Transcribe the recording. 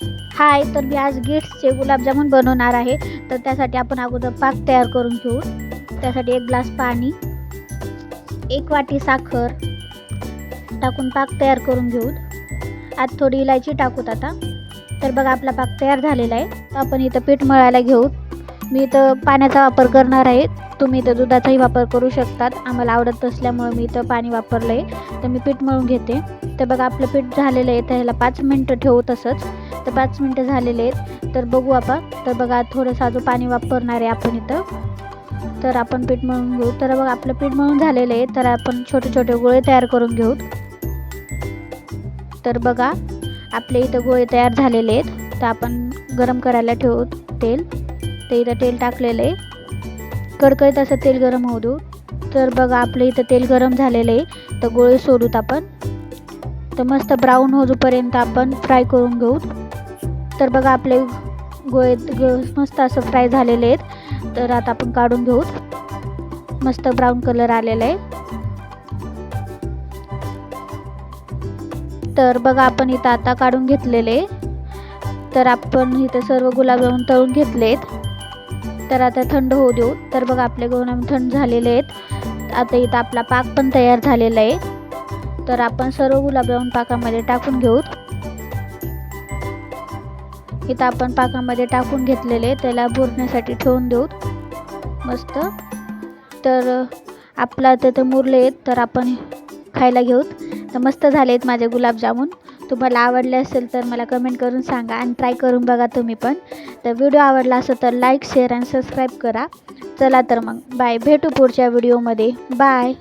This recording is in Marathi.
हाय, तर मी आज गिट्सचे गुलाबजामुन बनवणार आहे. तर त्यासाठी आपण अगोदर पाक तयार करून घेऊ. त्यासाठी 1 ग्लास पाणी, 1 वाटी साखर टाकून पाक तयार करून घेऊ. आत थोडी इलायची टाकूत आता. तर बघा आपला पाक तयार झालेला आहे. तर आपण इथं पीठ मळायला घेऊ. मी इथं पाण्याचा वापर करणार आहे. तुम्ही इथं दुधाचाही वापर करू शकतात. आम्हाला आवडत असल्यामुळे मी इथं पाणी वापरलं आहे. तर मी पीठ मळून घेते. तर बघा आपलं पीठ झालेलं आहे. तर ह्याला 5 मिनटं ठेवू तसंच. तर 5 मिनटं झालेले आहेत. तर बघू आपण. तर बघा थोडंसं अजून पाणी वापरणार आहे आपण इथं. तर आपण पीठ मळून घेऊ. तर बघा आपलं पीठ मळून झालेलं आहे. तर आपण छोटे छोटे गोळे तयार करून घेऊ. तर बघा आपले इथं गोळे तयार झालेले आहेत. तर आपण गरम करायला ठेवू तेल. तर इथं तेल टाकलेलं आहे. कडकडीत असं तेल गरम होऊ देऊ. तर बघा आपलं इथं तेल गरम झालेलं आहे. तर गोळे सोडूत आपण. तर मस्त ब्राऊन होईपर्यंत आपण फ्राय करून घेऊ. तर बघा आपले गोळे मस्त असं फ्राय झालेले आहेत. तर आता आपण काढून घेऊ. मस्त ब्राऊन कलर आलेला आहे. तर बघा आपण इथं आता काढून घेतलेले. तर आपण इथं सर्व गुलाबजामुन तळून घेतलेत. तर आता थंड होऊ देऊ. तर बघा आपले गुलाबजामुन थंड झालेले आहेत. आता इथं आपला पाक पण तयार झालेला आहे. तर आपण सर्व गुलाबजामुन पाकामध्ये टाकून घेऊ. इथं आपण पाकामध्ये टाकून घेतलेले. त्याला बुरण्यासाठी ठेवून देऊ मस्त. तर आपला तिथं मुरले आहेत. तर आपण खायला घेऊ. तर मस्त झाले आहेत माझे गुलाबजामुन. तुम्हाला आवडले असेल तर मला कमेंट करून सांगा आणि ट्राय करून बघा तुम्ही पण. तर व्हिडिओ आवडला असेल तर लाईक, शेअर आणि सबस्क्राईब करा. चला तर मग बाय. भेटू पुढच्या व्हिडिओमध्ये. बाय.